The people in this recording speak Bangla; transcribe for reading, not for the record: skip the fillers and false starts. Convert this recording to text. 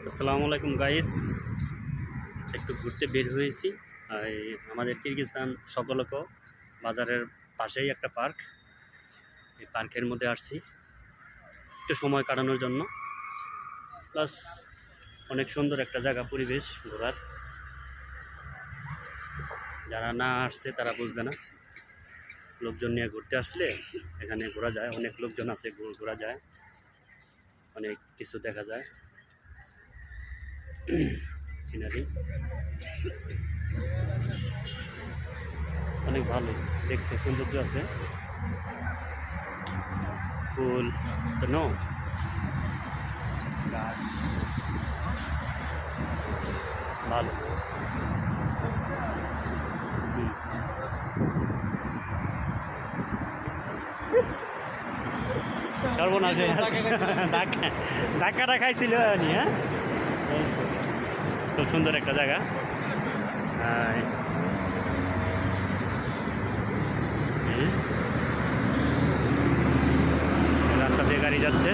আসসালামু আলাইকুম গাইস, একটু ঘুরতে বের হয়েছি। আমাদের কিরগিজস্তান সকলক বাজারের পাশেই একটা পার্ক। এই পার্কের মধ্যে আসছি একটু সময় কাটানোর জন্য। প্লাস অনেক সুন্দর একটা জায়গা, পরিবেশ ঘোরার। যারা না আসছে তারা বুঝবে না। লোকজন নিয়ে ঘুরতে আসলে এখানে ঘোরা যায়, অনেক লোকজন আছে, ঘোরা যায়, অনেক কিছু দেখা যায়, সিনারি অনেক ভালো দেখতে, সৌন্দর্য আছে, ফুল তো নো গাছ ভালো। সর্বনাশ হয়ে আছে। ধাক্কাটা খাইছিল নি। হ্যাঁ, খুব সুন্দর একটা জায়গা। রাস্তা দিয়ে গাড়ি যাচ্ছে।